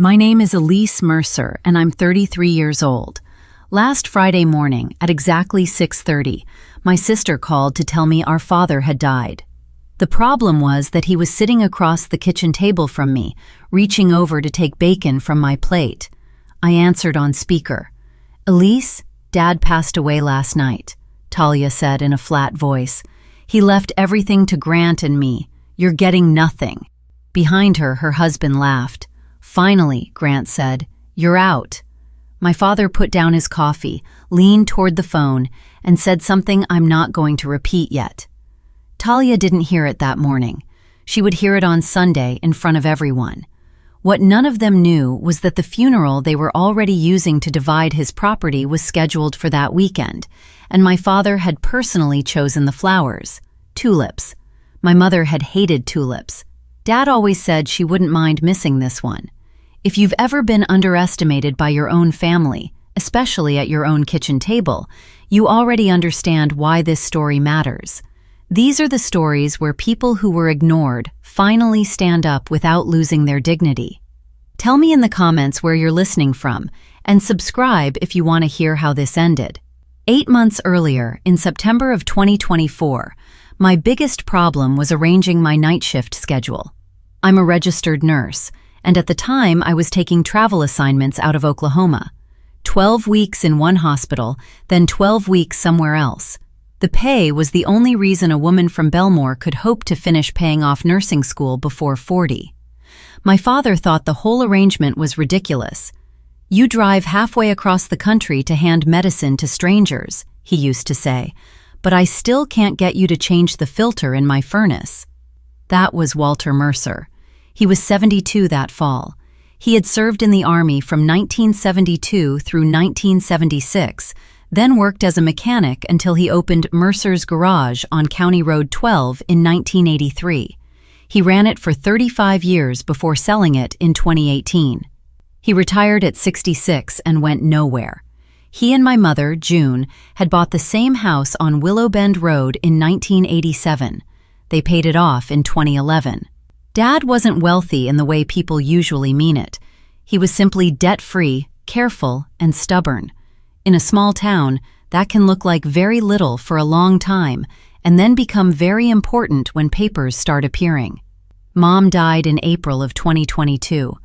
My name is Elise Mercer, and I'm 33 years old. Last Friday morning, at exactly 6:30, my sister called to tell me our father had died. The problem was that he was sitting across the kitchen table from me, reaching over to take bacon from my plate. I answered on speaker. "Elise, Dad passed away last night," Talia said in a flat voice. "He left everything to Grant and me. You're getting nothing." Behind her, her husband laughed. "Finally," Grant said, "you're out." My father put down his coffee, leaned toward the phone, and said something I'm not going to repeat yet. Talia didn't hear it that morning. She would hear it on Sunday in front of everyone. What none of them knew was that the funeral they were already using to divide his property was scheduled for that weekend, and my father had personally chosen the flowers, tulips. My mother had hated tulips. Dad always said she wouldn't mind missing this one. If you've ever been underestimated by your own family, especially at your own kitchen table, you already understand why this story matters. These are the stories where people who were ignored finally stand up without losing their dignity. Tell me in the comments where you're listening from, and subscribe if you want to hear how this ended. 8 months earlier, in September of 2024, my biggest problem was arranging my night shift schedule. I'm a registered nurse, and at the time I was taking travel assignments out of Oklahoma. 12 weeks in one hospital, then 12 weeks somewhere else. The pay was the only reason a woman from Belmore could hope to finish paying off nursing school before 40. My father thought the whole arrangement was ridiculous. "You drive halfway across the country to hand medicine to strangers," he used to say, "but I still can't get you to change the filter in my furnace." That was Walter Mercer. He was 72 that fall. He had served in the Army from 1972 through 1976, then worked as a mechanic until he opened Mercer's Garage on County Road 12 in 1983. He ran it for 35 years before selling it in 2018. He retired at 66 and went nowhere. He and my mother, June, had bought the same house on Willow Bend Road in 1987. They paid it off in 2011. Dad wasn't wealthy in the way people usually mean it. He was simply debt-free, careful, and stubborn. In a small town, that can look like very little for a long time and then become very important when papers start appearing. Mom died in April of 2022.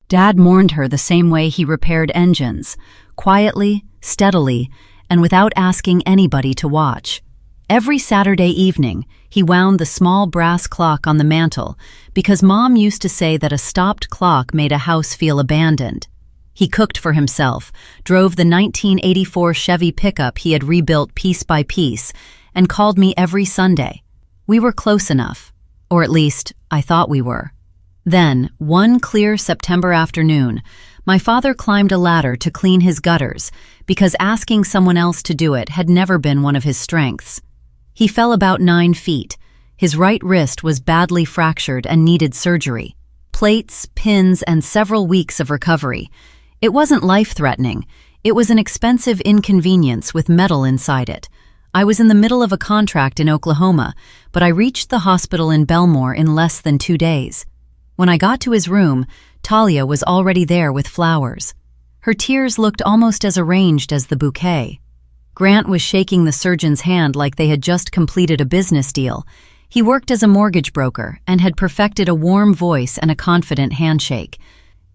Dad mourned her the same way he repaired engines, quietly, steadily, and without asking anybody to watch. Every Saturday evening, he wound the small brass clock on the mantel because Mom used to say that a stopped clock made a house feel abandoned. He cooked for himself, drove the 1984 Chevy pickup he had rebuilt piece by piece, and called me every Sunday. We were close enough, or at least I thought we were. Then, one clear September afternoon, my father climbed a ladder to clean his gutters because asking someone else to do it had never been one of his strengths. He fell about 9 feet. His right wrist was badly fractured and needed surgery. Plates, pins, and several weeks of recovery. It wasn't life-threatening. It was an expensive inconvenience with metal inside it. I was in the middle of a contract in Oklahoma, but I reached the hospital in Belmore in less than 2 days. When I got to his room, Talia was already there with flowers. Her tears looked almost as arranged as the bouquet. Grant was shaking the surgeon's hand like they had just completed a business deal. He worked as a mortgage broker and had perfected a warm voice and a confident handshake.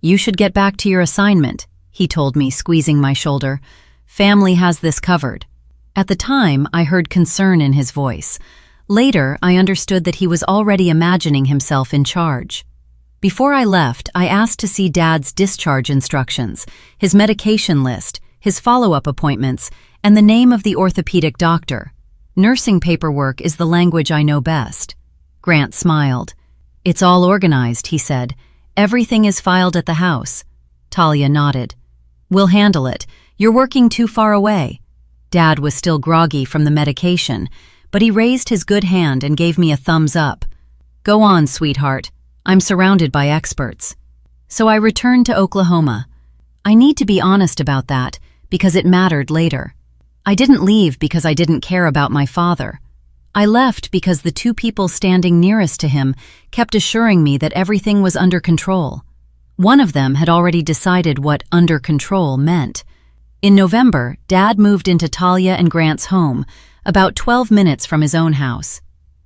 "You should get back to your assignment," he told me, squeezing my shoulder. "Family has this covered." At the time, I heard concern in his voice. Later, I understood that he was already imagining himself in charge. Before I left, I asked to see Dad's discharge instructions, his medication list, his follow-up appointments, and the name of the orthopedic doctor. Nursing paperwork is the language I know best. Grant smiled. "It's all organized," he said. "Everything is filed at the house." Talia nodded. "We'll handle it. You're working too far away." Dad was still groggy from the medication, but he raised his good hand and gave me a thumbs up. "Go on, sweetheart. I'm surrounded by experts." So I returned to Oklahoma. I need to be honest about that, because it mattered later. I didn't leave because I didn't care about my father. I left because the 2 people standing nearest to him kept assuring me that everything was under control. One of them had already decided what under control meant. In November, Dad moved into Talia and Grant's home, about 12 minutes from his own house.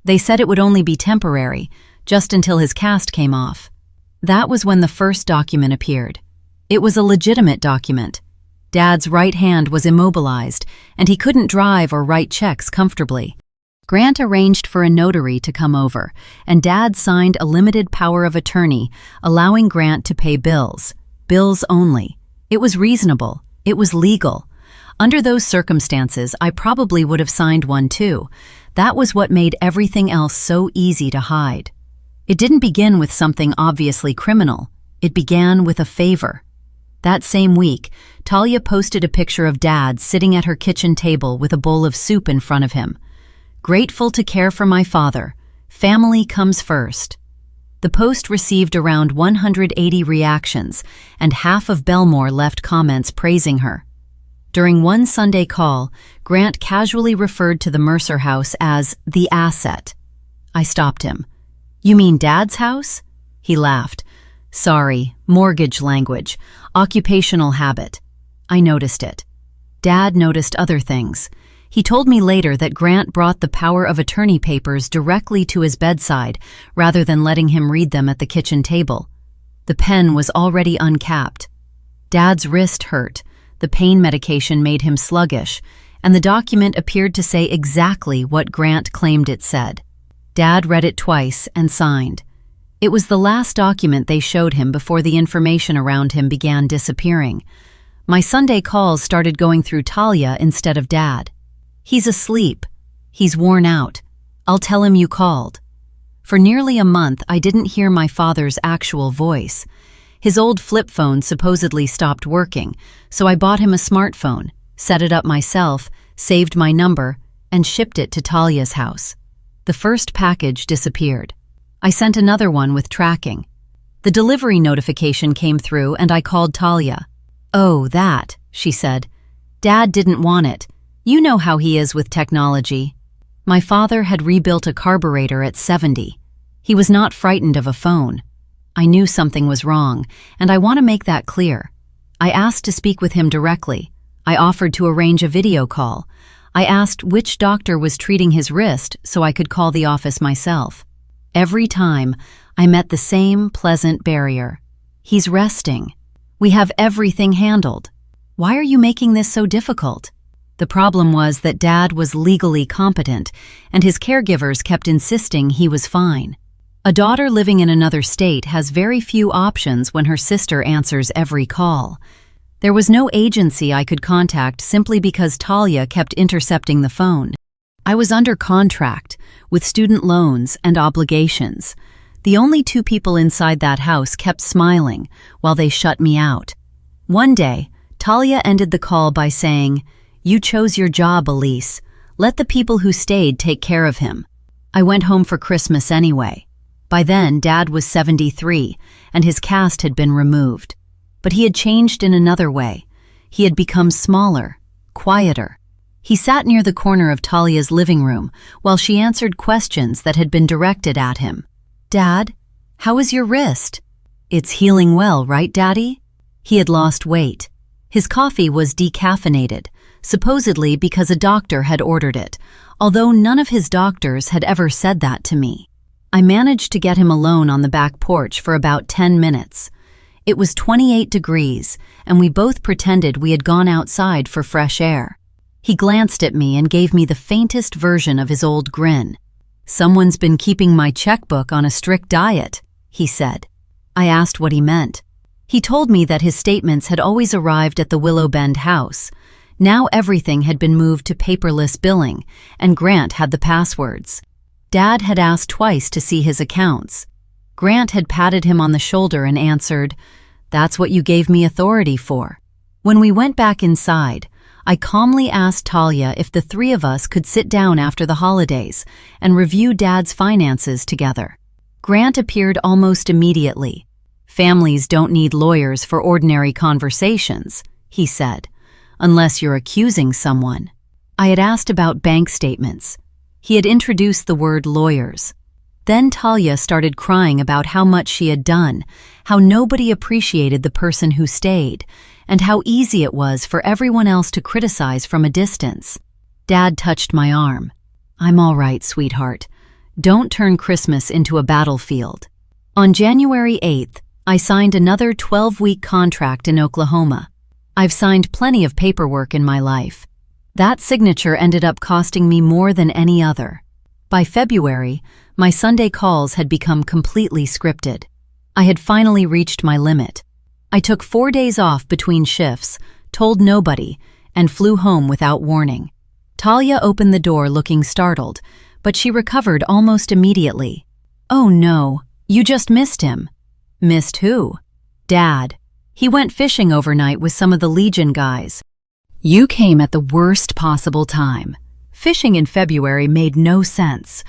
They said it would only be temporary, just until his cast came off. That was when the first document appeared. It was a legitimate document. Dad's right hand was immobilized, and he couldn't drive or write checks comfortably. Grant arranged for a notary to come over, and Dad signed a limited power of attorney, allowing Grant to pay bills. Bills only. It was reasonable. It was legal. Under those circumstances, I probably would have signed one too. That was what made everything else so easy to hide. It didn't begin with something obviously criminal. It began with a favor. That same week, Talia posted a picture of Dad sitting at her kitchen table with a bowl of soup in front of him. "Grateful to care for my father. Family comes first." The post received around 180 reactions, and half of Belmore left comments praising her. During one Sunday call, Grant casually referred to the Mercer house as the asset. I stopped him. "You mean Dad's house?" He laughed. "Sorry, mortgage language, occupational habit." I noticed it. Dad noticed other things. He told me later that Grant brought the power of attorney papers directly to his bedside rather than letting him read them at the kitchen table. The pen was already uncapped. Dad's wrist hurt, the pain medication made him sluggish, and the document appeared to say exactly what Grant claimed it said. Dad read it twice and signed. It was the last document they showed him before the information around him began disappearing. My Sunday calls started going through Talia instead of Dad. "He's asleep. He's worn out. I'll tell him you called." For nearly a month, I didn't hear my father's actual voice. His old flip phone supposedly stopped working, so I bought him a smartphone, set it up myself, saved my number, and shipped it to Talia's house. The first package disappeared. I sent another one with tracking. The delivery notification came through and I called Talia. "Oh, that," she said. "Dad didn't want it. You know how he is with technology." My father had rebuilt a carburetor at 70. He was not frightened of a phone. I knew something was wrong, and I want to make that clear. I asked to speak with him directly. I offered to arrange a video call. I asked which doctor was treating his wrist so I could call the office myself. Every time, I met the same pleasant barrier. "He's resting. We have everything handled. Why are you making this so difficult?" The problem was that Dad was legally competent, and his caregivers kept insisting he was fine. A daughter living in another state has very few options when her sister answers every call. There was no agency I could contact simply because Talia kept intercepting the phone. I was under contract, with student loans and obligations. The only two people inside that house kept smiling while they shut me out. One day, Talia ended the call by saying, "You chose your job, Elise. Let the people who stayed take care of him." I went home for Christmas anyway. By then, Dad was 73, and his cast had been removed. But he had changed in another way. He had become smaller, quieter. He sat near the corner of Talia's living room while she answered questions that had been directed at him. "Dad, how is your wrist?" "It's healing well, right, Daddy?" He had lost weight. His coffee was decaffeinated, supposedly because a doctor had ordered it, although none of his doctors had ever said that to me. I managed to get him alone on the back porch for about 10 minutes. It was 28 degrees, and we both pretended we had gone outside for fresh air. He glanced at me and gave me the faintest version of his old grin. "Someone's been keeping my checkbook on a strict diet," he said. I asked what he meant. He told me that his statements had always arrived at the Willow Bend house. Now everything had been moved to paperless billing, and Grant had the passwords. Dad had asked twice to see his accounts. Grant had patted him on the shoulder and answered, "That's what you gave me authority for." When we went back inside, I calmly asked Talia if the three of us could sit down after the holidays and review Dad's finances together. Grant appeared almost immediately. "Families don't need lawyers for ordinary conversations," he said, "unless you're accusing someone." I had asked about bank statements. He had introduced the word lawyers. Then Talia started crying about how much she had done, how nobody appreciated the person who stayed, and how easy it was for everyone else to criticize from a distance. Dad touched my arm. "I'm all right, sweetheart. Don't turn Christmas into a battlefield." On January 8th, I signed another 12-week contract in Oklahoma. I've signed plenty of paperwork in my life. That signature ended up costing me more than any other. By February, my Sunday calls had become completely scripted. I had finally reached my limit. I took 4 days off between shifts, told nobody, and flew home without warning. Talia opened the door looking startled, but she recovered almost immediately. "Oh no, you just missed him." "Missed who?" "Dad. He went fishing overnight with some of the Legion guys." "You came at the worst possible time." Fishing in February made no sense.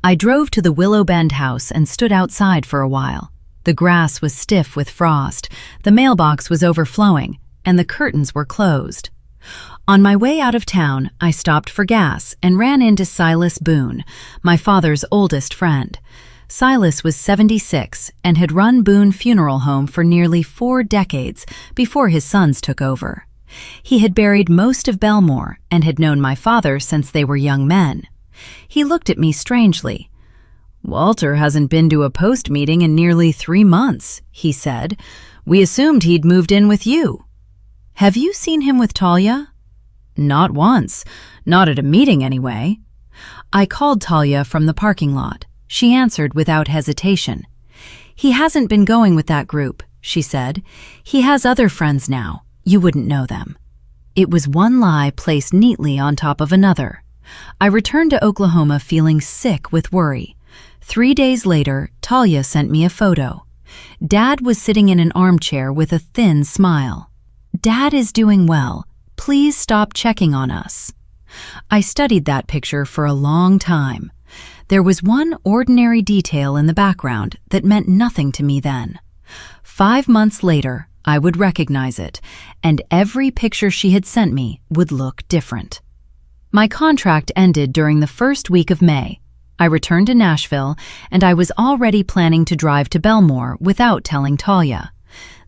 I drove to the Willow Bend house and stood outside for a while. The grass was stiff with frost, the mailbox was overflowing, and the curtains were closed. On my way out of town, I stopped for gas and ran into Silas Boone, my father's oldest friend. Silas was 76 and had run Boone Funeral Home for nearly 4 decades before his sons took over. He had buried most of Belmore and had known my father since they were young men. He looked at me strangely. "Walter hasn't been to a post meeting in nearly 3 months, he said. "We assumed he'd moved in with you." "Have you seen him with Talia?" "Not once. Not at a meeting, anyway." I called Talia from the parking lot. She answered without hesitation. "He hasn't been going with that group," she said. "He has other friends now. You wouldn't know them." It was one lie placed neatly on top of another. I returned to Oklahoma feeling sick with worry. 3 days later, Talia sent me a photo. Dad was sitting in an armchair with a thin smile. "Dad is doing well. Please stop checking on us." I studied that picture for a long time. There was one ordinary detail in the background that meant nothing to me then. 5 months later, I would recognize it, and every picture she had sent me would look different. My contract ended during the first week of May. I returned to Nashville, and I was already planning to drive to Belmore without telling Talia.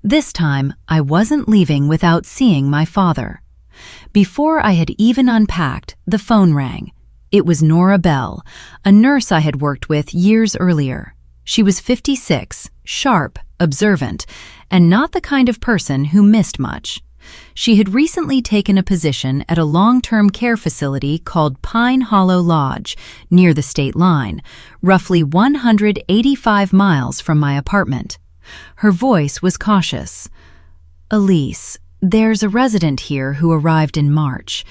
This time, I wasn't leaving without seeing my father. Before I had even unpacked, the phone rang. It was Nora Bell, a nurse I had worked with years earlier. She was 56, sharp, observant, and not the kind of person who missed much. She had recently taken a position at a long-term care facility called Pine Hollow Lodge, near the state line, roughly 185 miles from my apartment. Her voice was cautious. "Elise, there's a resident here who arrived in March.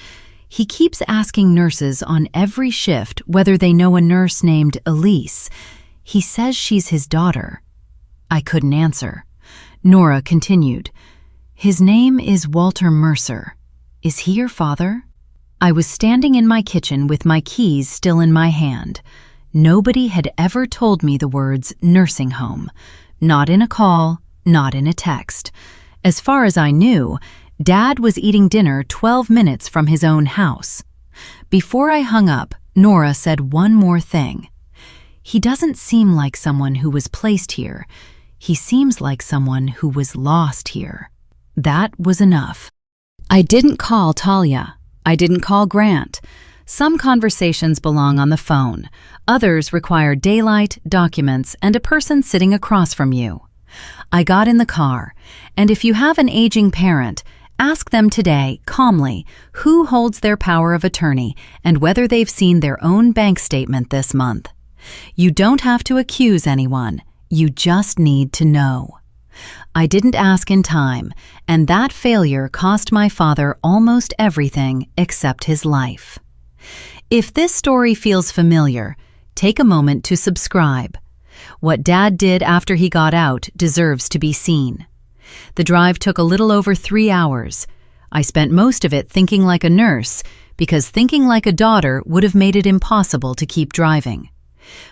He keeps asking nurses on every shift whether they know a nurse named Elise. He says she's his daughter." I couldn't answer. Nora continued. "His name is Walter Mercer. Is he your father?" I was standing in my kitchen with my keys still in my hand. Nobody had ever told me the words nursing home. Not in a call, not in a text. As far as I knew, Dad was eating dinner 12 minutes from his own house. Before I hung up, Nora said one more thing. "He doesn't seem like someone who was placed here. He seems like someone who was lost here." That was enough. I didn't call Talia. I didn't call Grant. Some conversations belong on the phone. Others require daylight, documents, and a person sitting across from you. I got in the car, and if you have an aging parent, ask them today, calmly, who holds their power of attorney and whether they've seen their own bank statement this month. You don't have to accuse anyone. You just need to know. I didn't ask in time, and that failure cost my father almost everything except his life. If this story feels familiar, take a moment to subscribe. What Dad did after he got out deserves to be seen. The drive took a little over 3 hours. I spent most of it thinking like a nurse, because thinking like a daughter would have made it impossible to keep driving.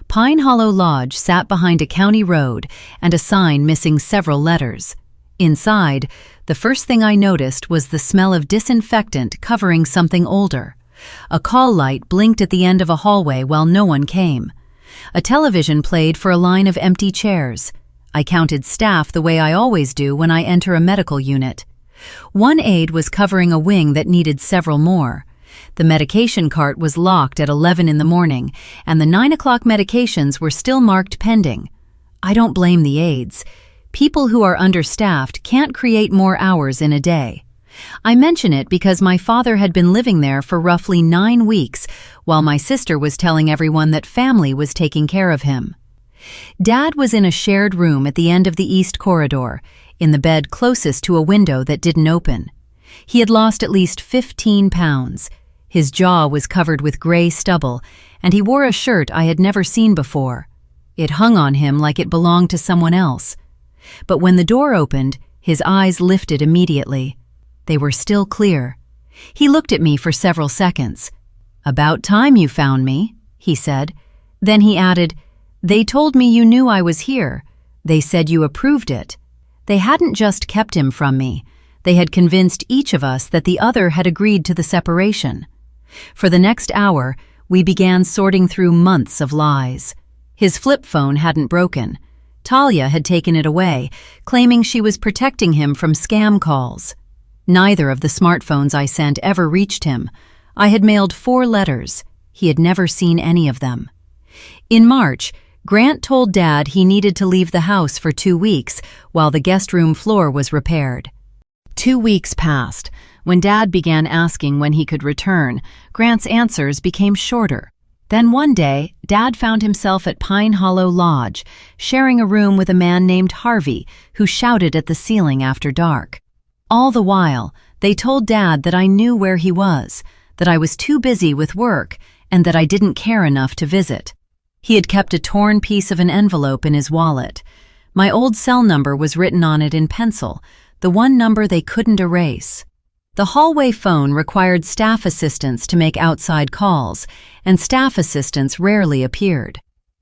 Pine Hollow Lodge sat behind a county road and a sign missing several letters. Inside, the first thing I noticed was the smell of disinfectant covering something older. A call light blinked at the end of a hallway while no one came. A television played for a line of empty chairs. I counted staff the way I always do when I enter a medical unit. One aide was covering a wing that needed several more. The medication cart was locked at 11 in the morning, and the 9 o'clock medications were still marked pending. I don't blame the aides. People who are understaffed can't create more hours in a day. I mention it because my father had been living there for roughly 9 weeks, while my sister was telling everyone that family was taking care of him. Dad was in a shared room at the end of the east corridor, in the bed closest to a window that didn't open. He had lost at least 15 pounds. His jaw was covered with gray stubble, and he wore a shirt I had never seen before. It hung on him like it belonged to someone else. But when the door opened, his eyes lifted immediately. They were still clear. He looked at me for several seconds. "About time you found me," he said. Then he added, "They told me you knew I was here. They said you approved it." They hadn't just kept him from me. They had convinced each of us that the other had agreed to the separation. For the next hour, we began sorting through months of lies. His flip phone hadn't broken. Talia had taken it away, claiming she was protecting him from scam calls. Neither of the smartphones I sent ever reached him. I had mailed 4 letters. He had never seen any of them. In March, Grant told Dad he needed to leave the house for 2 weeks while the guest room floor was repaired. 2 weeks passed. When Dad began asking when he could return, Grant's answers became shorter. Then one day, Dad found himself at Pine Hollow Lodge, sharing a room with a man named Harvey, who shouted at the ceiling after dark. All the while, they told Dad that I knew where he was, that I was too busy with work, and that I didn't care enough to visit. He had kept a torn piece of an envelope in his wallet. My old cell number was written on it in pencil, the one number they couldn't erase. The hallway phone required staff assistants to make outside calls, and staff assistants rarely appeared.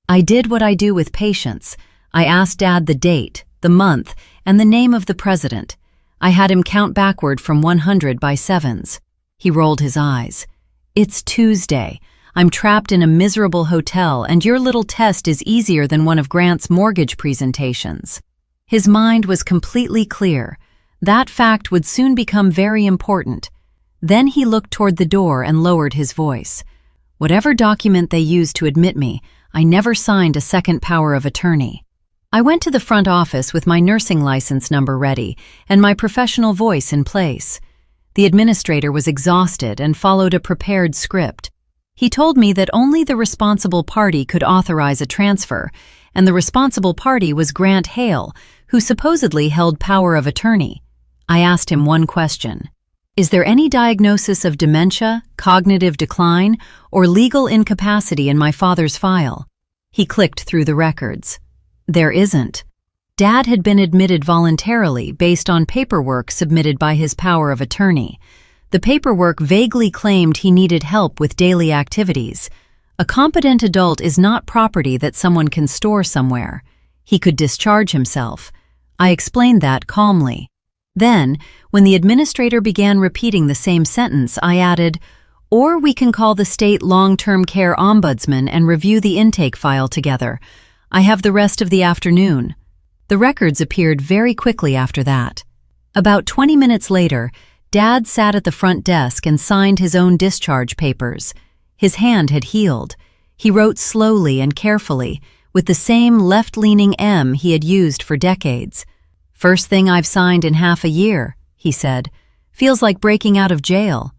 I did what I do with patients. I asked Dad the date, the month, and the name of the president. I had him count backward from 100 by sevens. He rolled his eyes. "It's Tuesday. I'm trapped in a miserable hotel, and your little test is easier than one of Grant's mortgage presentations." His mind was completely clear. That fact would soon become very important. Then he looked toward the door and lowered his voice. "Whatever document they used to admit me, I never signed a second power of attorney." I went to the front office with my nursing license number ready and my professional voice in place. The administrator was exhausted and followed a prepared script. He told me that only the responsible party could authorize a transfer, and the responsible party was Grant Hale, who supposedly held power of attorney. I asked him one question. "Is there any diagnosis of dementia, cognitive decline, or legal incapacity in my father's file?" He clicked through the records. There isn't. Dad had been admitted voluntarily based on paperwork submitted by his power of attorney. The paperwork vaguely claimed he needed help with daily activities. A competent adult is not property that someone can store somewhere. He could discharge himself. I explained that calmly. Then, when the administrator began repeating the same sentence, I added, "Or we can call the state long-term care ombudsman and review the intake file together. I have the rest of the afternoon." The records appeared very quickly after that. About 20 minutes later, Dad sat at the front desk and signed his own discharge papers. His hand had healed. He wrote slowly and carefully, with the same left-leaning M he had used for decades. "First thing I've signed in half a year," he said. "Feels like breaking out of jail."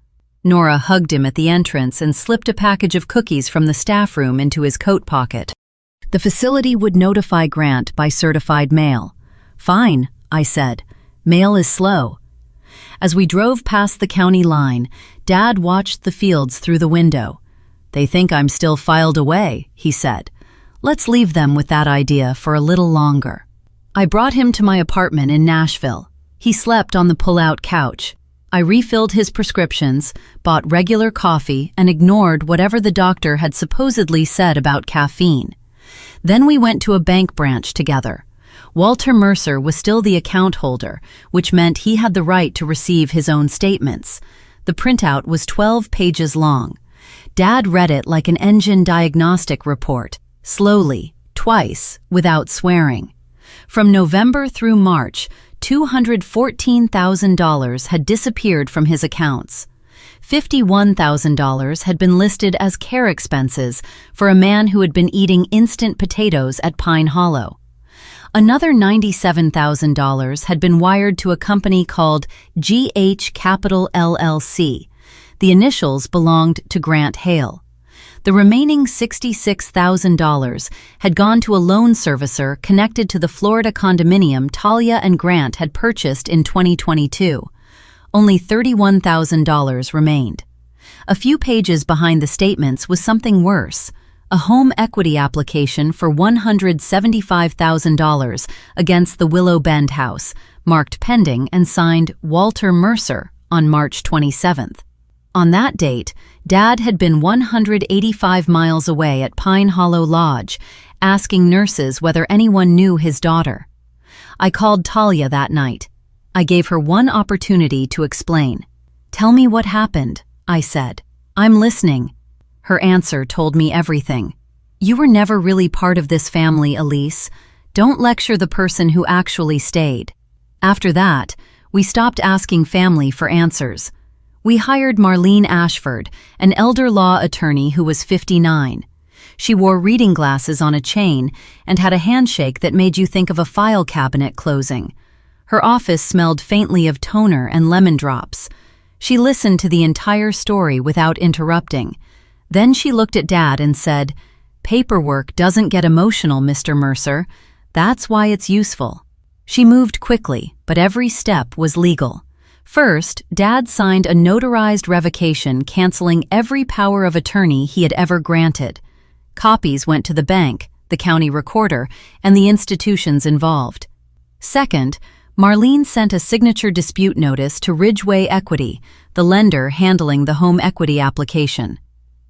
Nora hugged him at the entrance and slipped a package of cookies from the staff room into his coat pocket. The facility would notify Grant by certified mail. "Fine," I said. "Mail is slow." As we drove past the county line, Dad watched the fields through the window. "They think I'm still filed away," he said. "Let's leave them with that idea for a little longer." I brought him to my apartment in Nashville. He slept on the pull-out couch. I refilled his prescriptions, bought regular coffee, and ignored whatever the doctor had supposedly said about caffeine. Then we went to a bank branch together. Walter Mercer was still the account holder, which meant he had the right to receive his own statements. The printout was 12 pages long. Dad read it like an engine diagnostic report. slowly, twice, without swearing. From November through March, $214,000 had disappeared from his accounts. $51,000 had been listed as care expenses for a man who had been eating instant potatoes at Pine Hollow. Another $97,000 had been wired to a company called GH Capital LLC. The initials belonged to Grant Hale. The remaining $66,000 had gone to a loan servicer connected to the Florida condominium Talia and Grant had purchased in 2022. Only $31,000 remained. A few pages behind the statements was something worse: a home equity application for $175,000 against the Willow Bend house, marked pending and signed Walter Mercer on March 27th. On that date, Dad had been 185 miles away at Pine Hollow Lodge, asking nurses whether anyone knew his daughter. I called Talia that night. I gave her one opportunity to explain. "Tell me what happened," I said. "I'm listening." Her answer told me everything. "You were never really part of this family, Elise. Don't lecture the person who actually stayed." After that, we stopped asking family for answers. We hired Marlene Ashford, an elder law attorney who was 59. She wore reading glasses on a chain and had a handshake that made you think of a file cabinet closing. Her office smelled faintly of toner and lemon drops. She listened to the entire story without interrupting. Then she looked at Dad and said, "Paperwork doesn't get emotional, Mr. Mercer. That's why it's useful." She moved quickly, but every step was legal. First, Dad signed a notarized revocation canceling every power of attorney he had ever granted. Copies went to the bank, the county recorder, and the institutions involved. Second, Marlene sent a signature dispute notice to Ridgeway Equity, the lender handling the home equity application.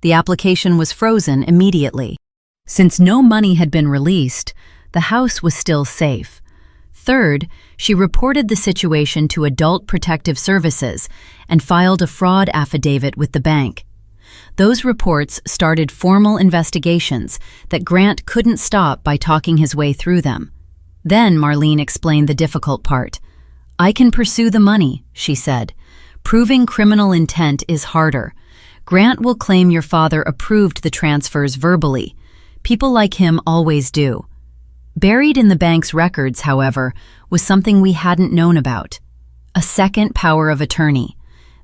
The application was frozen immediately. Since no money had been released, the house was still safe. Third, she reported the situation to Adult Protective Services and filed a fraud affidavit with the bank. Those reports started formal investigations that Grant couldn't stop by talking his way through them. Then Marlene explained the difficult part. "I can pursue the money," she said. "Proving criminal intent is harder. Grant will claim your father approved the transfers verbally. People like him always do." Buried in the bank's records, however, was something we hadn't known about: a second power of attorney.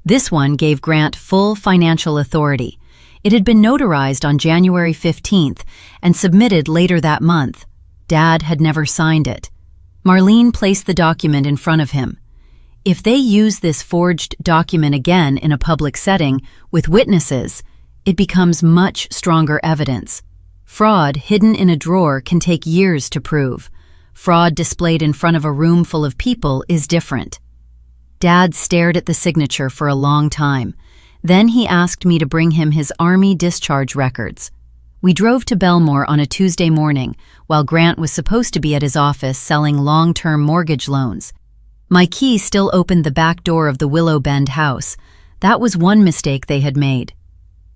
This one gave Grant full financial authority. It had been notarized on January 15th and submitted later that month. Dad had never signed it. Marlene placed the document in front of him. "If they use this forged document again in a public setting with witnesses, it becomes much stronger evidence. Fraud hidden in a drawer can take years to prove. Fraud displayed in front of a room full of people is different." Dad stared at the signature for a long time. Then he asked me to bring him his Army discharge records. We drove to Belmore on a Tuesday morning, while Grant was supposed to be at his office selling long-term mortgage loans. My key still opened the back door of the Willow Bend house. That was one mistake they had made.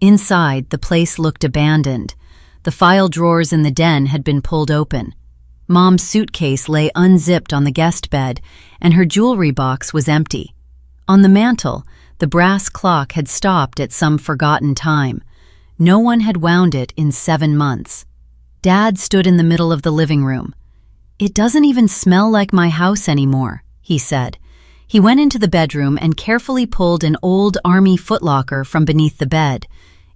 Inside, the place looked abandoned. The file drawers in the den had been pulled open. Mom's suitcase lay unzipped on the guest bed, and her jewelry box was empty. On the mantel, the brass clock had stopped at some forgotten time. No one had wound it in 7 months. Dad stood in the middle of the living room. "It doesn't even smell like my house anymore," he said. He went into the bedroom and carefully pulled an old Army footlocker from beneath the bed.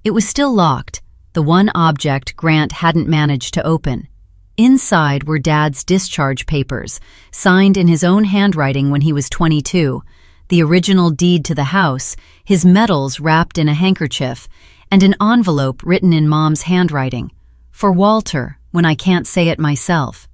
It was still locked, the one object Grant hadn't managed to open. Inside were Dad's discharge papers, signed in his own handwriting when he was 22, the original deed to the house, his medals wrapped in a handkerchief, and an envelope written in Mom's handwriting. "For Walter, when I can't say it myself."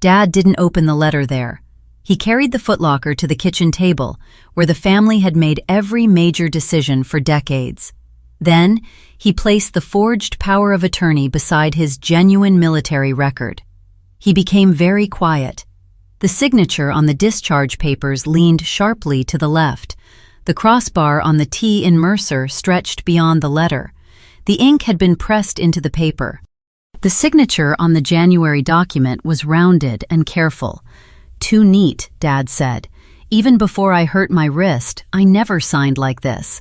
Dad didn't open the letter there. He carried the footlocker to the kitchen table, where the family had made every major decision for decades. Then, he placed the forged power of attorney beside his genuine military record. He became very quiet. The signature on the discharge papers leaned sharply to the left. The crossbar on the T in Mercer stretched beyond the letter. The ink had been pressed into the paper. The signature on the January document was rounded and careful. "Too neat," Dad said. "Even before I hurt my wrist, I never signed like this."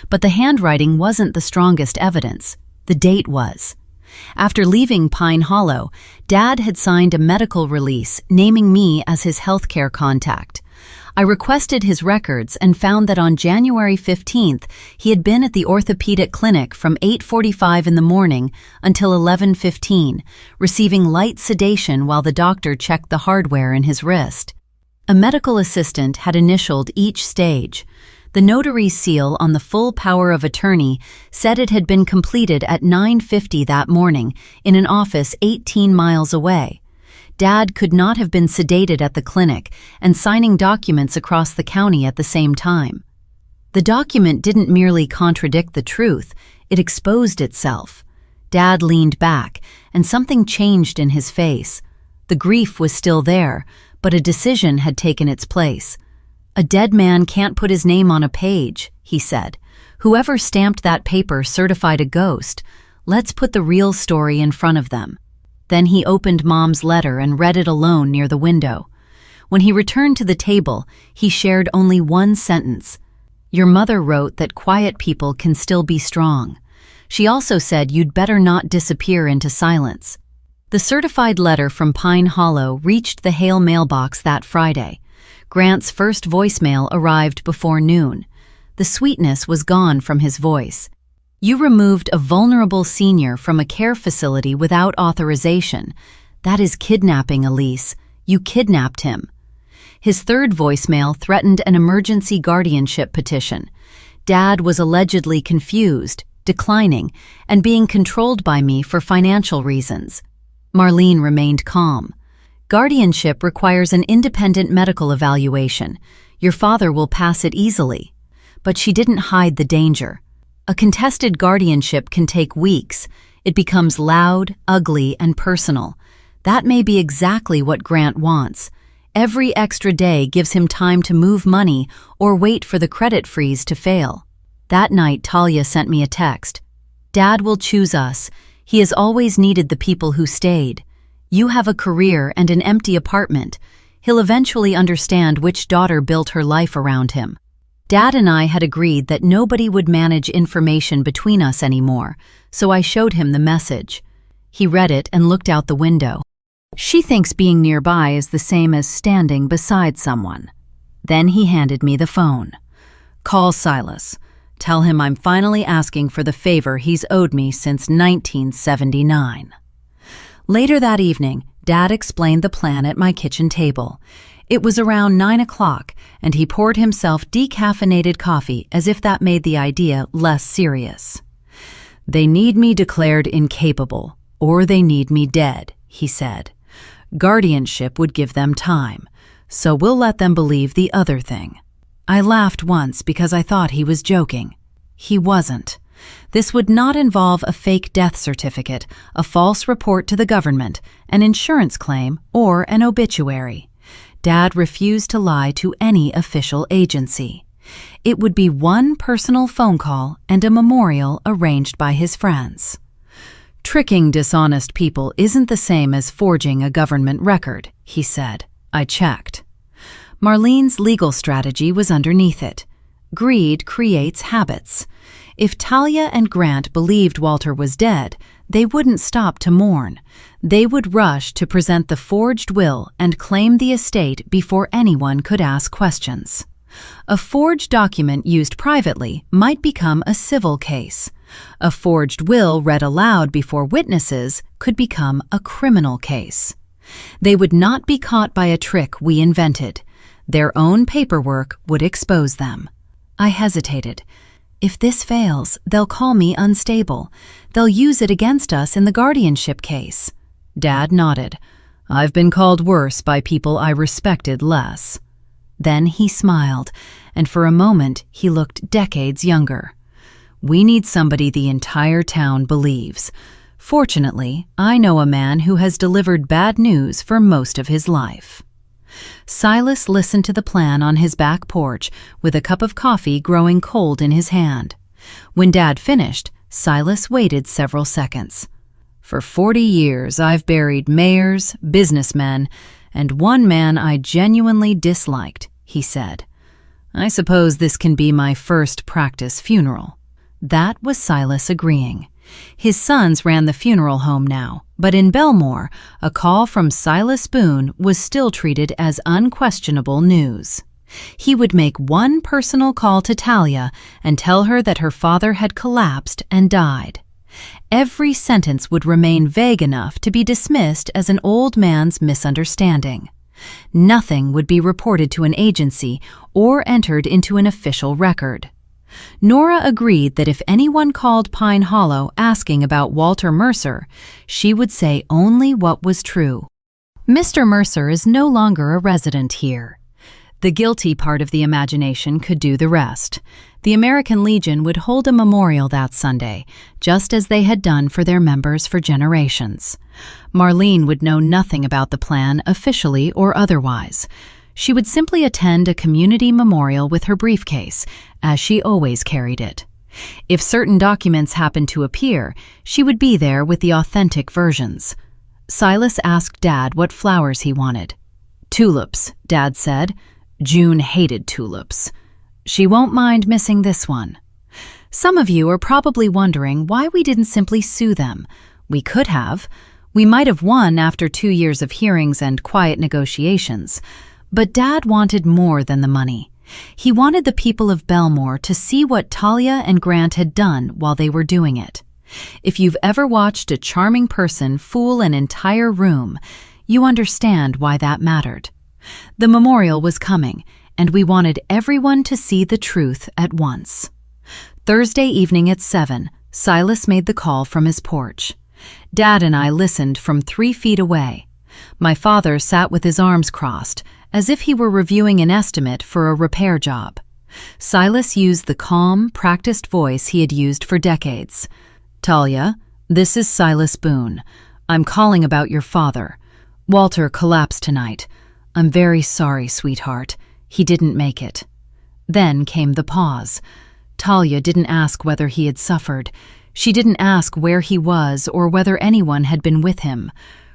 But the handwriting wasn't the strongest evidence. The date was. After leaving Pine Hollow, Dad had signed a medical release naming me as his healthcare contact. I requested his records and found that on January 15th, he had been at the orthopedic clinic from 8:45 in the morning until 11:15, receiving light sedation while the doctor checked the hardware in his wrist. A medical assistant had initialed each stage. The notary's seal on the full power of attorney said it had been completed at 9:50 that morning in an office 18 miles away. Dad could not have been sedated at the clinic and signing documents across the county at the same time. The document didn't merely contradict the truth, it exposed itself. Dad leaned back, and something changed in his face. The grief was still there, but a decision had taken its place. "A dead man can't put his name on a page," he said. "Whoever stamped that paper certified a ghost. Let's put the real story in front of them." Then he opened Mom's letter and read it alone near the window. When he returned to the table, he shared only one sentence. "Your mother wrote that quiet people can still be strong. She also said you'd better not disappear into silence." The certified letter from Pine Hollow reached the Hale mailbox that Friday. Grant's first voicemail arrived before noon. The sweetness was gone from his voice. "You removed a vulnerable senior from a care facility without authorization. That is kidnapping, Elise. You kidnapped him." His third voicemail threatened an emergency guardianship petition. Dad was allegedly confused, declining, and being controlled by me for financial reasons. Marlene remained calm. "Guardianship requires an independent medical evaluation. Your father will pass it easily." But she didn't hide the danger. A contested guardianship can take weeks. It becomes loud, ugly, and personal. That may be exactly what Grant wants. Every extra day gives him time to move money or wait for the credit freeze to fail. That night, Talia sent me a text. "Dad will choose us. He has always needed the people who stayed. You have a career and an empty apartment. He'll eventually understand which daughter built her life around him." Dad and I had agreed that nobody would manage information between us anymore, so I showed him the message. He read it and looked out the window. "She thinks being nearby is the same as standing beside someone." Then he handed me the phone. "Call Silas. Tell him I'm finally asking for the favor he's owed me since 1979. Later that evening, Dad explained the plan at my kitchen table. It was around 9 o'clock, and he poured himself decaffeinated coffee as if that made the idea less serious. "They need me declared incapable, or they need me dead," he said. "Guardianship would give them time, so we'll let them believe the other thing." I laughed once because I thought he was joking. He wasn't. This would not involve a fake death certificate, a false report to the government, an insurance claim, or an obituary. Dad refused to lie to any official agency. It would be one personal phone call and a memorial arranged by his friends. "Tricking dishonest people isn't the same as forging a government record," he said. I checked. Marlene's legal strategy was underneath it. Greed creates habits. If Talia and Grant believed Walter was dead, they wouldn't stop to mourn. They would rush to present the forged will and claim the estate before anyone could ask questions. A forged document used privately might become a civil case. A forged will read aloud before witnesses could become a criminal case. They would not be caught by a trick we invented. Their own paperwork would expose them. I hesitated. If this fails, they'll call me unstable. They'll use it against us in the guardianship case. Dad nodded. I've been called worse by people I respected less. Then he smiled, and for a moment he looked decades younger. We need somebody the entire town believes. Fortunately, I know a man who has delivered bad news for most of his life. Silas listened to the plan on his back porch with a cup of coffee growing cold in his hand. When Dad finished, Silas waited several seconds. For 40 years, I've buried mayors, businessmen, and one man I genuinely disliked, he said. I suppose this can be my first practice funeral. That was Silas agreeing. His sons ran the funeral home now, but in Belmore, a call from Silas Boone was still treated as unquestionable news. He would make one personal call to Talia and tell her that her father had collapsed and died. Every sentence would remain vague enough to be dismissed as an old man's misunderstanding. Nothing would be reported to an agency or entered into an official record. Nora agreed that if anyone called Pine Hollow asking about Walter Mercer, she would say only what was true. Mr. Mercer is no longer a resident here. The guilty part of the imagination could do the rest. The American Legion would hold a memorial that Sunday, just as they had done for their members for generations. Marlene would know nothing about the plan, officially or otherwise. She would simply attend a community memorial with her briefcase, as she always carried it. If certain documents happened to appear, she would be there with the authentic versions. Silas asked Dad what flowers he wanted. "Tulips," Dad said. June hated tulips. "She won't mind missing this one." Some of you are probably wondering why we didn't simply sue them. We could have. We might have won after 2 years of hearings and quiet negotiations. But Dad wanted more than the money. He wanted the people of Belmore to see what Talia and Grant had done while they were doing it. If you've ever watched a charming person fool an entire room, you understand why that mattered. The memorial was coming, and we wanted everyone to see the truth at once. Thursday evening at 7, Silas made the call from his porch. Dad and I listened from 3 feet away. My father sat with his arms crossed, as if he were reviewing an estimate for a repair job. Silas used the calm, practiced voice he had used for decades. "Talia, this is Silas Boone. I'm calling about your father. Walter collapsed tonight. I'm very sorry, sweetheart. He didn't make it." Then came the pause. Talia didn't ask whether he had suffered. She didn't ask where he was or whether anyone had been with him.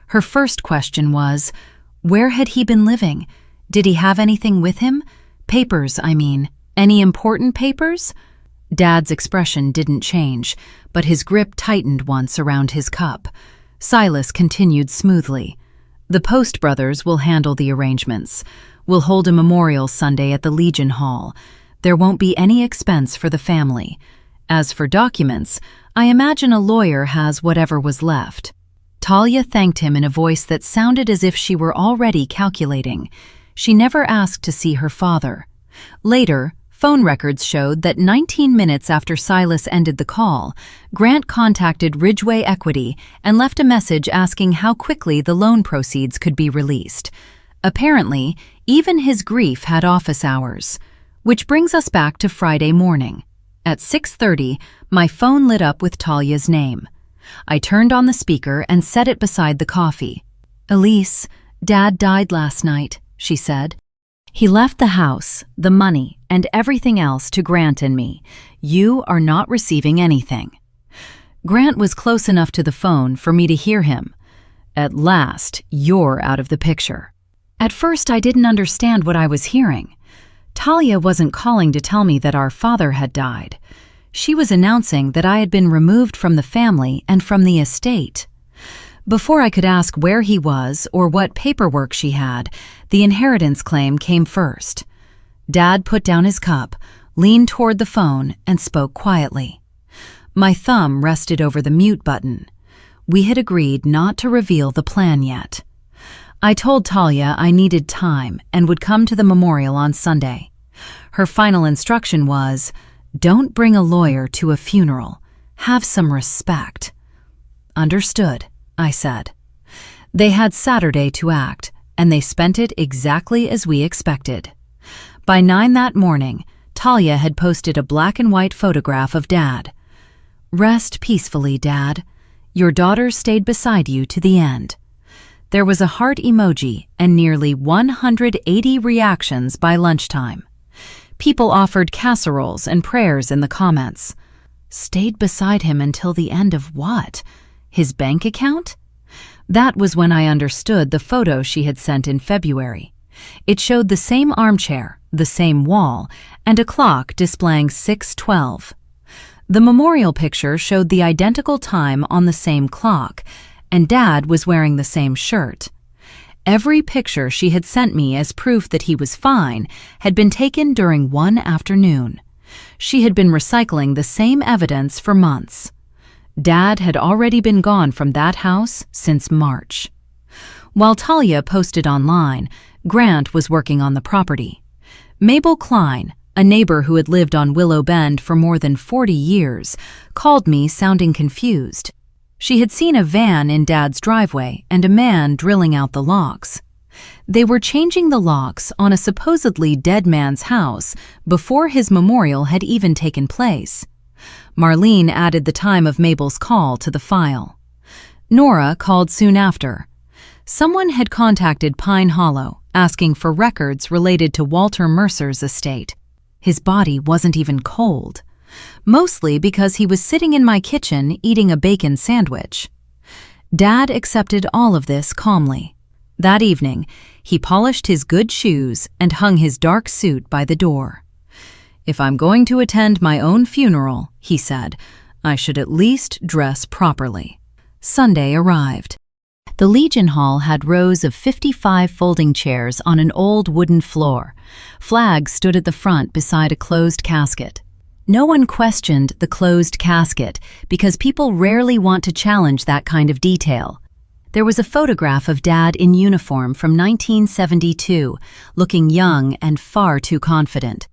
Her first question was, where had he been living? Did he have anything with him? Papers, I mean. Any important papers? Dad's expression didn't change, but his grip tightened once around his cup. Silas continued smoothly. "The Post Brothers will handle the arrangements. We'll hold a memorial Sunday at the Legion Hall. There won't be any expense for the family. As for documents, I imagine a lawyer has whatever was left." Talia thanked him in a voice that sounded as if she were already calculating. She never asked to see her father. Later, phone records showed that 19 minutes after Silas ended the call, Grant contacted Ridgeway Equity and left a message asking how quickly the loan proceeds could be released. Apparently, even his grief had office hours. Which brings us back to Friday morning. At 6:30, my phone lit up with Talia's name. I turned on the speaker and set it beside the coffee. "Elise, Dad died last night," she said. "He left the house, the money, and everything else to Grant and me. You are not receiving anything." Grant was close enough to the phone for me to hear him. "At last, you're out of the picture." At first, I didn't understand what I was hearing. Talia wasn't calling to tell me that our father had died. She was announcing that I had been removed from the family and from the estate. Before I could ask where he was or what paperwork she had, the inheritance claim came first. Dad put down his cup, leaned toward the phone, and spoke quietly. My thumb rested over the mute button. We had agreed not to reveal the plan yet. I told Talia I needed time and would come to the memorial on Sunday. Her final instruction was, "Don't bring a lawyer to a funeral. Have some respect." "Understood," I said. They had Saturday to act, and they spent it exactly as we expected. By 9 that morning, Talia had posted a black and white photograph of Dad. "Rest peacefully, Dad. Your daughter stayed beside you to the end." There was a heart emoji and nearly 180 reactions by lunchtime. People offered casseroles and prayers in the comments. Stayed beside him until the end of what? His bank account? That was when I understood the photo she had sent in February. It showed the same armchair, the same wall, and a clock displaying 6:12. The memorial picture showed the identical time on the same clock, and Dad was wearing the same shirt. Every picture she had sent me as proof that he was fine had been taken during one afternoon. She had been recycling the same evidence for months. Dad had already been gone from that house since March. While Talia posted online, Grant was working on the property. Mabel Klein, a neighbor who had lived on Willow Bend for more than 40 years, called me sounding confused. She had seen a van in Dad's driveway and a man drilling out the locks. They were changing the locks on a supposedly dead man's house before his memorial had even taken place. Marlene added the time of Mabel's call to the file. Nora called soon after. Someone had contacted Pine Hollow, asking for records related to Walter Mercer's estate. His body wasn't even cold, mostly because he was sitting in my kitchen eating a bacon sandwich. Dad accepted all of this calmly. That evening, he polished his good shoes and hung his dark suit by the door. "If I'm going to attend my own funeral," he said, "I should at least dress properly." Sunday arrived. The Legion Hall had rows of 55 folding chairs on an old wooden floor. Flags stood at the front beside a closed casket. No one questioned the closed casket because people rarely want to challenge that kind of detail. There was a photograph of Dad in uniform from 1972, looking young and far too confident.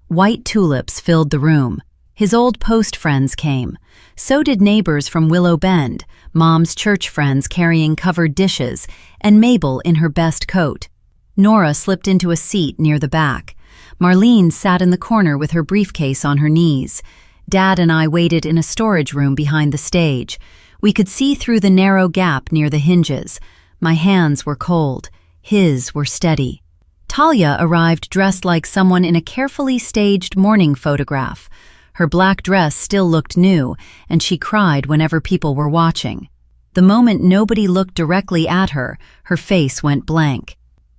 White tulips filled the room. His old post friends came. So did neighbors from Willow Bend, Mom's church friends carrying covered dishes, and Mabel in her best coat. Nora slipped into a seat near the back. Marlene sat in the corner with her briefcase on her knees. Dad and I waited in a storage room behind the stage. We could see through the narrow gap near the hinges. My hands were cold. His were steady. Talia arrived dressed like someone in a carefully staged mourning photograph. Her black dress still looked new, and she cried whenever people were watching. The moment nobody looked directly at her, her face went blank.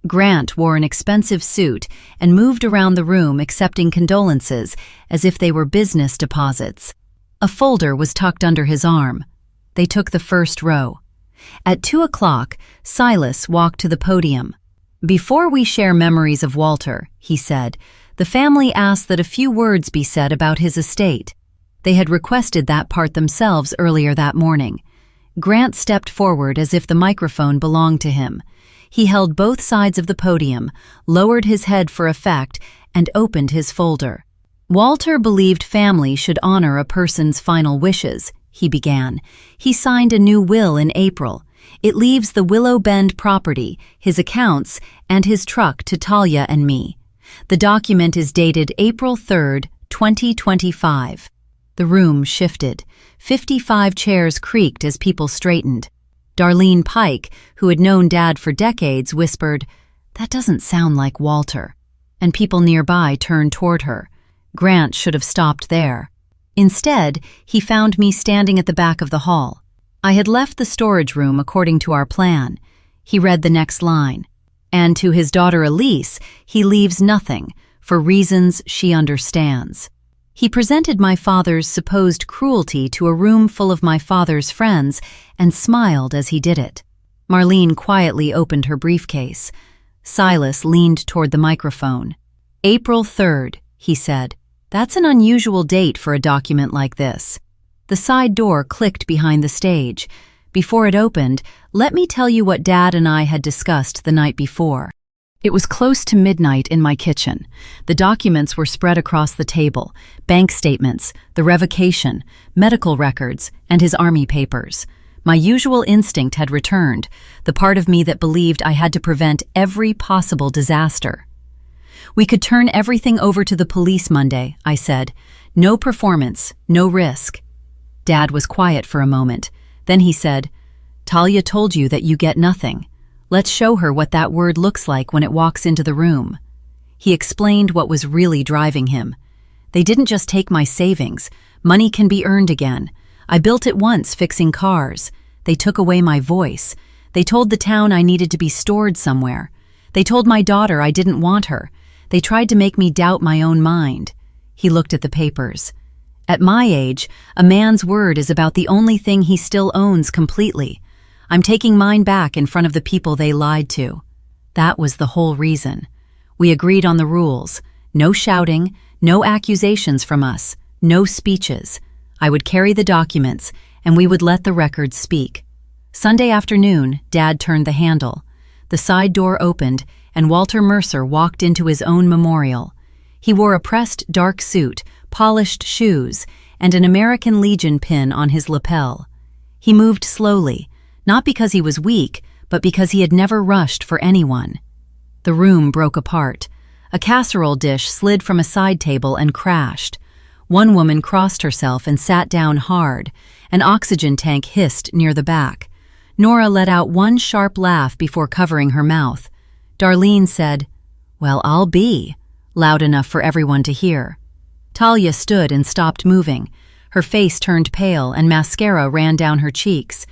Grant wore an expensive suit and moved around the room accepting condolences as if they were business deposits. A folder was tucked under his arm. They took the first row. At 2 o'clock, Silas walked to the podium. "Before we share memories of Walter," he said, "the family asked that a few words be said about his estate." They had requested that part themselves earlier that morning. Grant stepped forward as if the microphone belonged to him. He held both sides of the podium, lowered his head for effect, and opened his folder. "Walter believed family should honor a person's final wishes," he began. "He signed a new will in April. It leaves the Willow Bend property, his accounts, and his truck to Talia and me. The document is dated April 3rd, 2025. The room shifted. 55 chairs creaked as people straightened. Darlene Pike, who had known Dad for decades, whispered, "That doesn't sound like Walter." And people nearby turned toward her. Grant should have stopped there. Instead, he found me standing at the back of the hall. I had left the storage room according to our plan. He read the next line. "And to his daughter Elise, he leaves nothing, for reasons she understands." He presented my father's supposed cruelty to a room full of my father's friends and smiled as he did it. Marlene quietly opened her briefcase. Silas leaned toward the microphone. "April 3rd, he said. "That's an unusual date for a document like this." The side door clicked behind the stage. Before it opened, let me tell you what Dad and I had discussed the night before. It was close to midnight in my kitchen. The documents were spread across the table: bank statements, the revocation, medical records, and his army papers. My usual instinct had returned, the part of me that believed I had to prevent every possible disaster. "We could turn everything over to the police Monday," I said. "No performance, no risk." Dad was quiet for a moment. Then he said, "Talia told you that you get nothing. Let's show her what that word looks like when it walks into the room." He explained what was really driving him. "They didn't just take my savings. Money can be earned again. I built it once fixing cars. They took away my voice. They told the town I needed to be stored somewhere. They told my daughter I didn't want her. They tried to make me doubt my own mind. He looked at the papers. At my age, a man's word is about the only thing he still owns completely. I'm taking mine back in front of the people they lied to. That was the whole reason. We agreed on the rules. No shouting, no accusations from us, no speeches. I would carry the documents, and we would let the records speak. Sunday afternoon, Dad turned the handle. The side door opened, and Walter Mercer walked into his own memorial. He wore a pressed dark suit, polished shoes, and an American Legion pin on his lapel. He moved slowly, not because he was weak, but because he had never rushed for anyone. The room broke apart. A casserole dish slid from a side table and crashed. One woman crossed herself and sat down hard. An oxygen tank hissed near the back. Nora let out one sharp laugh before covering her mouth. Darlene said, "Well, I'll be," loud enough for everyone to hear. Talia stood and stopped moving. Her face turned pale and mascara ran down her cheeks.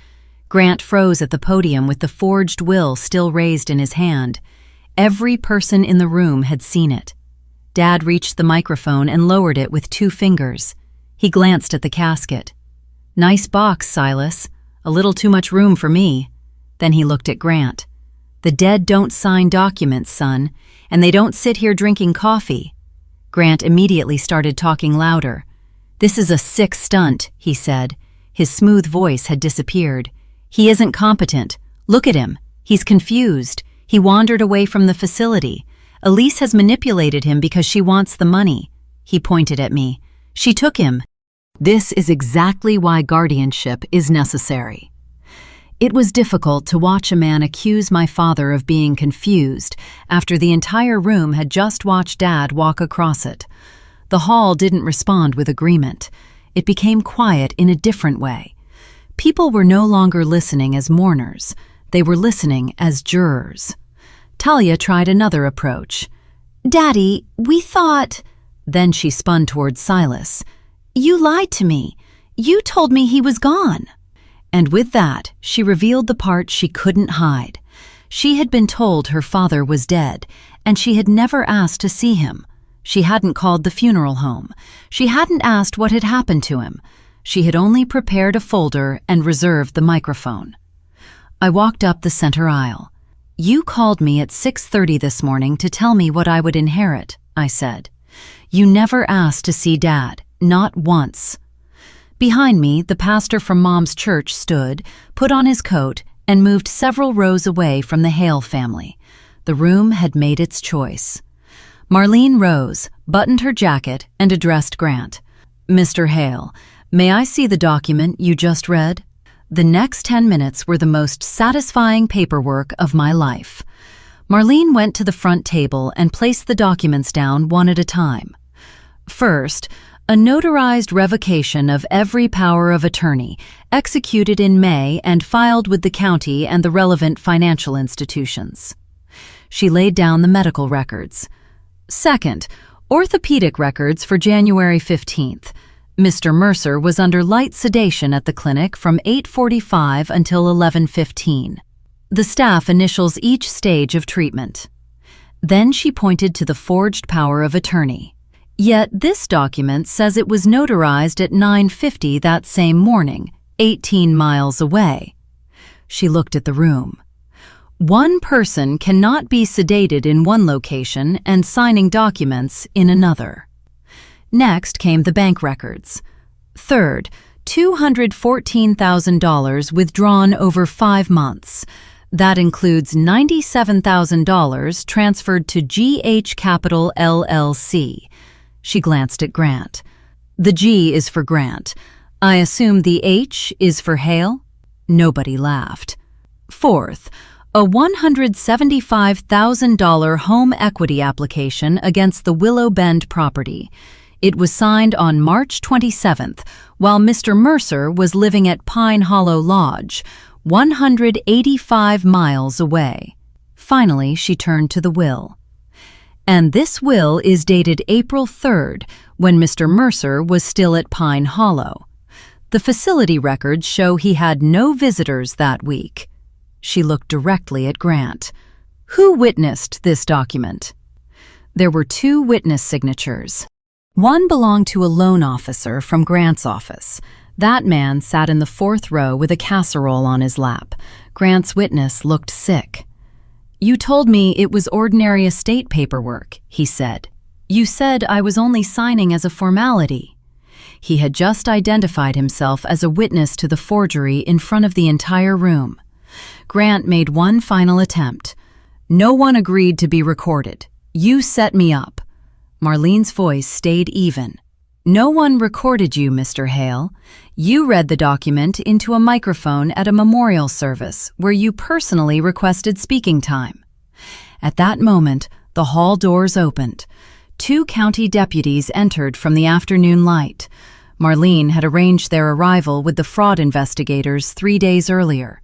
Grant froze at the podium with the forged will still raised in his hand. Every person in the room had seen it. Dad reached the microphone and lowered it with 2 fingers. He glanced at the casket. "Nice box, Silas. A little too much room for me." Then he looked at Grant. "The dead don't sign documents, son, and they don't sit here drinking coffee." Grant immediately started talking louder. "This is a sick stunt," he said. His smooth voice had disappeared. "He isn't competent. Look at him. He's confused. He wandered away from the facility. Elise has manipulated him because she wants the money." He pointed at me. "She took him." This is exactly why guardianship is necessary. It was difficult to watch a man accuse my father of being confused after the entire room had just watched Dad walk across it. The hall didn't respond with agreement. It became quiet in a different way. People were no longer listening as mourners. They were listening as jurors. Talia tried another approach. "Daddy, we thought—" Then she spun toward Silas. "You lied to me. You told me he was gone." And with that, she revealed the part she couldn't hide. She had been told her father was dead, and she had never asked to see him. She hadn't called the funeral home. She hadn't asked what had happened to him. She had only prepared a folder and reserved the microphone. I walked up the center aisle. "You called me at 6:30 this morning to tell me what I would inherit," I said. "You never asked to see Dad, not once." Behind me, the pastor from Mom's church stood, put on his coat, and moved several rows away from the Hale family. The room had made its choice. Marlene rose, buttoned her jacket, and addressed Grant. "Mr. Hale, may I see the document you just read?" The next 10 minutes were the most satisfying paperwork of my life. Marlene went to the front table and placed the documents down one at a time. First, a notarized revocation of every power of attorney, executed in May and filed with the county and the relevant financial institutions. She laid down the medical records. Second, orthopedic records for January 15th. Mr. Mercer was under light sedation at the clinic from 8:45 until 11:15. The staff initials each stage of treatment. Then she pointed to the forged power of attorney. Yet this document says it was notarized at 9:50 that same morning, 18 miles away. She looked at the room. One person cannot be sedated in one location and signing documents in another. Next came the bank records. Third, $214,000 withdrawn over 5 months. That includes $97,000 transferred to GH Capital LLC. She glanced at Grant. "The G is for Grant. I assume the H is for Hale?" Nobody laughed. Fourth, a $175,000 home equity application against the Willow Bend property. It was signed on March 27th, while Mr. Mercer was living at Pine Hollow Lodge, 185 miles away. Finally, she turned to the will. And this will is dated April 3rd, when Mr. Mercer was still at Pine Hollow. The facility records show he had no visitors that week. She looked directly at Grant. Who witnessed this document? There were 2 witness signatures. One belonged to a loan officer from Grant's office. That man sat in the 4th row with a casserole on his lap. Grant's witness looked sick. "You told me it was ordinary estate paperwork," he said. "You said I was only signing as a formality." He had just identified himself as a witness to the forgery in front of the entire room. Grant made one final attempt. "No one agreed to be recorded. You set me up." Marlene's voice stayed even. "No one recorded you, Mr. Hale. You read the document into a microphone at a memorial service where you personally requested speaking time." At that moment, the hall doors opened. 2 county deputies entered from the afternoon light. Marlene had arranged their arrival with the fraud investigators 3 days earlier.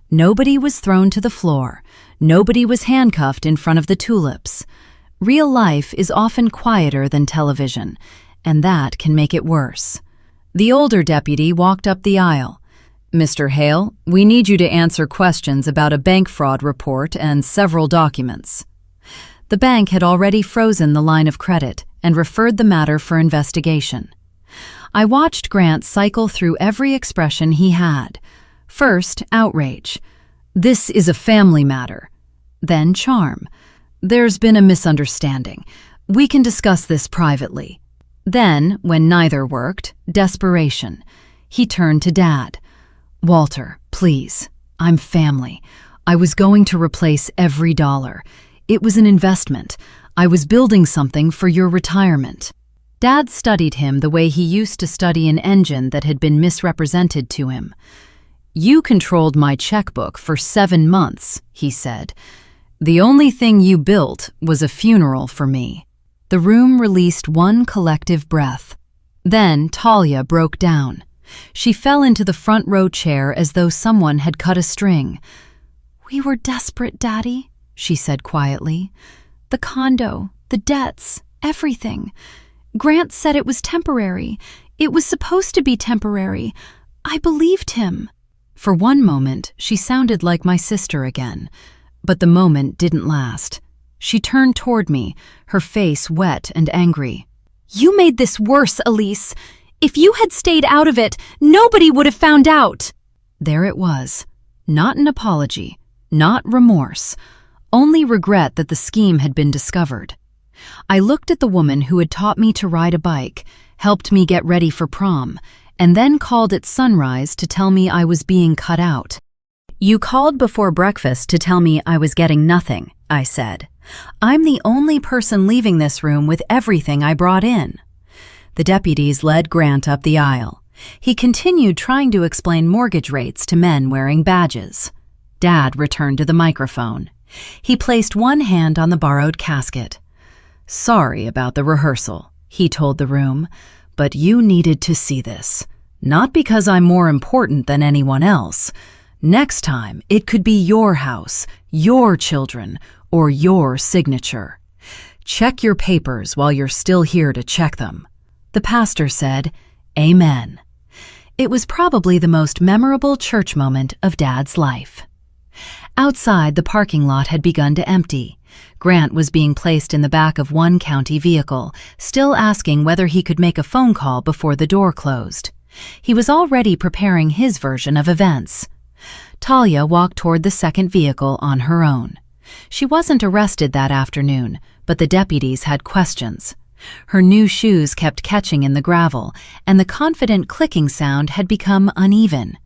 Nobody was thrown to the floor. Nobody was handcuffed in front of the tulips. Real life is often quieter than television, and that can make it worse. The older deputy walked up the aisle. "Mr. Hale, we need you to answer questions about a bank fraud report and several documents." The bank had already frozen the line of credit and referred the matter for investigation. I watched Grant cycle through every expression he had. First, outrage. "This is a family matter." Then charm. "There's been a misunderstanding. We can discuss this privately." Then, when neither worked, desperation. He turned to Dad. "Walter, please. I'm family. I was going to replace every dollar. It was an investment. I was building something for your retirement." Dad studied him the way he used to study an engine that had been misrepresented to him. "You controlled my checkbook for 7 months," he said. "The only thing you built was a funeral for me." The room released one collective breath. Then Talia broke down. She fell into the front row chair as though someone had cut a string. "We were desperate, Daddy," she said quietly. "The condo, the debts, everything. Grant said it was temporary. It was supposed to be temporary. I believed him." For one moment, she sounded like my sister again. But the moment didn't last. She turned toward me, her face wet and angry. "You made this worse, Elise. If you had stayed out of it, nobody would have found out." There it was. Not an apology, not remorse, only regret that the scheme had been discovered. I looked at the woman who had taught me to ride a bike, helped me get ready for prom, and then called at sunrise to tell me I was being cut out. "You called before breakfast to tell me I was getting nothing," I said. "I'm the only person leaving this room with everything I brought in." The deputies led Grant up the aisle. He continued trying to explain mortgage rates to men wearing badges. Dad returned to the microphone. He placed one hand on the borrowed casket. "Sorry about the rehearsal," he told the room, "but you needed to see this. Not because I'm more important than anyone else. Next time, it could be your house, your children, or your signature. Check your papers while you're still here to check them." The pastor said, "Amen." It was probably the most memorable church moment of Dad's life. Outside, the parking lot had begun to empty. Grant was being placed in the back of one county vehicle, still asking whether he could make a phone call before the door closed. He was already preparing his version of events. Talia walked toward the second vehicle on her own. She wasn't arrested that afternoon, but the deputies had questions. Her new shoes kept catching in the gravel, and the confident clicking sound had become uneven.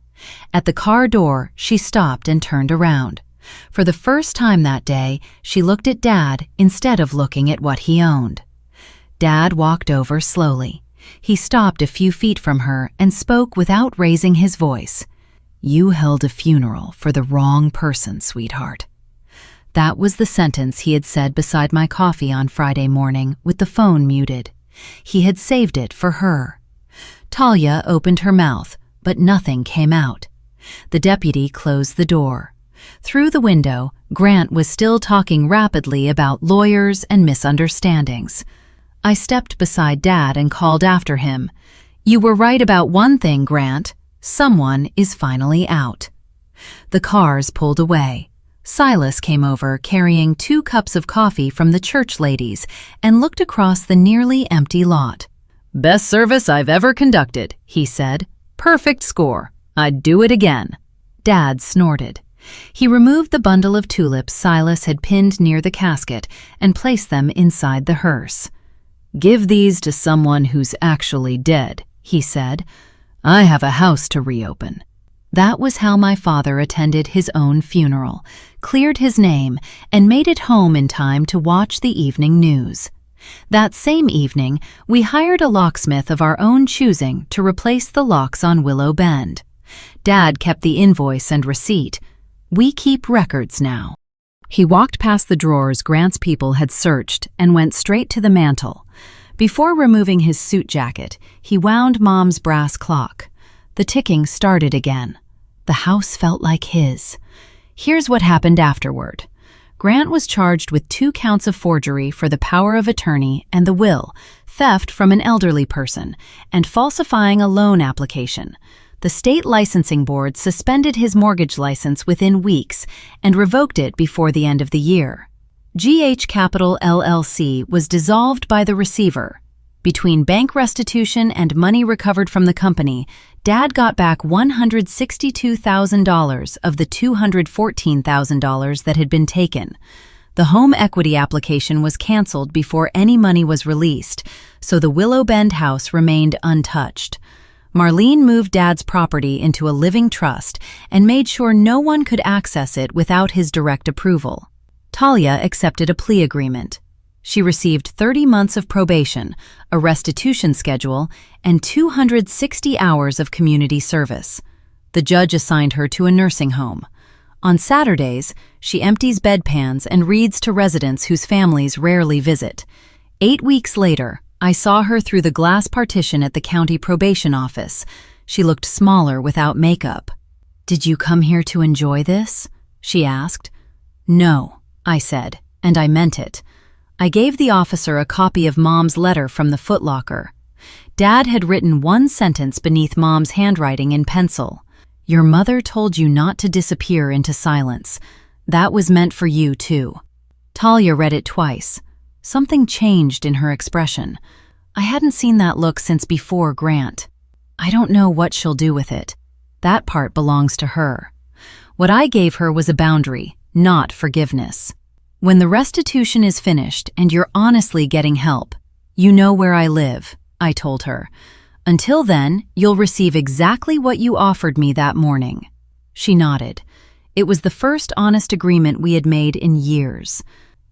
At the car door, she stopped and turned around. For the first time that day, she looked at Dad instead of looking at what he owned. Dad walked over slowly. He stopped a few feet from her and spoke without raising his voice. "You held a funeral for the wrong person, sweetheart." That was the sentence he had said beside my coffee on Friday morning with the phone muted. He had saved it for her. Talia opened her mouth, but nothing came out. The deputy closed the door. Through the window, Grant was still talking rapidly about lawyers and misunderstandings. I stepped beside Dad and called after him. You were right about one thing, Grant. Someone is finally out. The cars pulled away. Silas came over carrying 2 cups of coffee from the church ladies and looked across the nearly empty lot. "Best service I've ever conducted," he said. "Perfect score. I'd do it again." Dad snorted. He removed the bundle of tulips Silas had pinned near the casket and placed them inside the hearse. "Give these to someone who's actually dead," he said. "I have a house to reopen." That was how my father attended his own funeral, cleared his name, and made it home in time to watch the evening news. That same evening, we hired a locksmith of our own choosing to replace the locks on Willow Bend. Dad kept the invoice and receipt. We keep records now. He walked past the drawers Grant's people had searched and went straight to the mantel. Before removing his suit jacket, he wound Mom's brass clock. The ticking started again. The house felt like his. Here's what happened afterward. Grant was charged with 2 counts of forgery for the power of attorney and the will, theft from an elderly person, and falsifying a loan application. The state licensing board suspended his mortgage license within weeks and revoked it before the end of the year. GH Capital LLC was dissolved by the receiver. Between bank restitution and money recovered from the company, Dad got back $162,000 of the $214,000 that had been taken. The home equity application was canceled before any money was released, so the Willow Bend house remained untouched. Marlene moved Dad's property into a living trust and made sure no one could access it without his direct approval. Talia accepted a plea agreement. She received 30 months of probation, a restitution schedule, and 260 hours of community service. The judge assigned her to a nursing home. On Saturdays, she empties bedpans and reads to residents whose families rarely visit. 8 weeks later, I saw her through the glass partition at the county probation office. She looked smaller without makeup. "Did you come here to enjoy this?" she asked. "No," I said, and I meant it. I gave the officer a copy of Mom's letter from the footlocker. Dad had written one sentence beneath Mom's handwriting in pencil. "Your mother told you not to disappear into silence. That was meant for you, too." Talia read it twice. Something changed in her expression. I hadn't seen that look since before Grant. I don't know what she'll do with it. That part belongs to her. What I gave her was a boundary, not forgiveness. "When the restitution is finished and you're honestly getting help, you know where I live," I told her. "Until then, you'll receive exactly what you offered me that morning." She nodded. It was the first honest agreement we had made in years.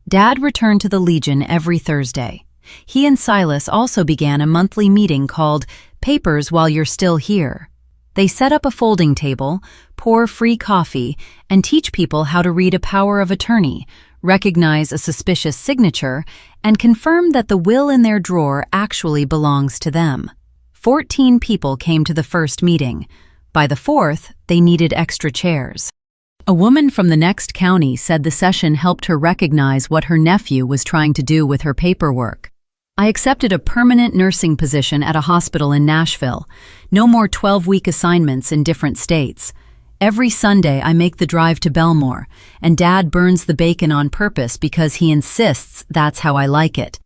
Dad returned to the Legion every Thursday. He and Silas also began a monthly meeting called Papers While You're Still Here. They set up a folding table, pour free coffee, and teach people how to read a power of attorney, recognize a suspicious signature, and confirm that the will in their drawer actually belongs to them. 14 people came to the first meeting. By the 4th, they needed extra chairs. A woman from the next county said the session helped her recognize what her nephew was trying to do with her paperwork. I accepted a permanent nursing position at a hospital in Nashville. No more 12-week assignments in different states. Every Sunday I make the drive to Belmore, and Dad burns the bacon on purpose because he insists that's how I like it.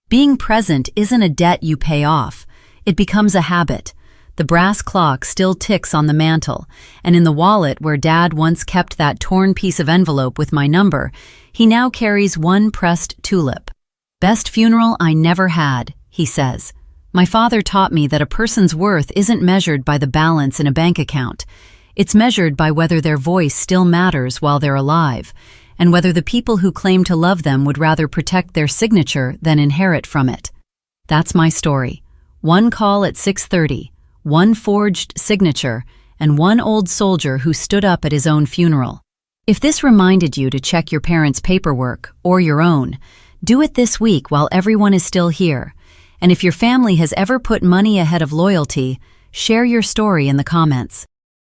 Being present isn't a debt you pay off. It becomes a habit. The brass clock still ticks on the mantel, and in the wallet where Dad once kept that torn piece of envelope with my number, he now carries one pressed tulip. "Best funeral I never had," he says. "My father taught me that a person's worth isn't measured by the balance in a bank account. It's measured by whether their voice still matters while they're alive, and whether the people who claim to love them would rather protect their signature than inherit from it." That's my story. One call at 6:30, one forged signature, and one old soldier who stood up at his own funeral. If this reminded you to check your parents' paperwork, or your own, do it this week while everyone is still here. And if your family has ever put money ahead of loyalty, share your story in the comments.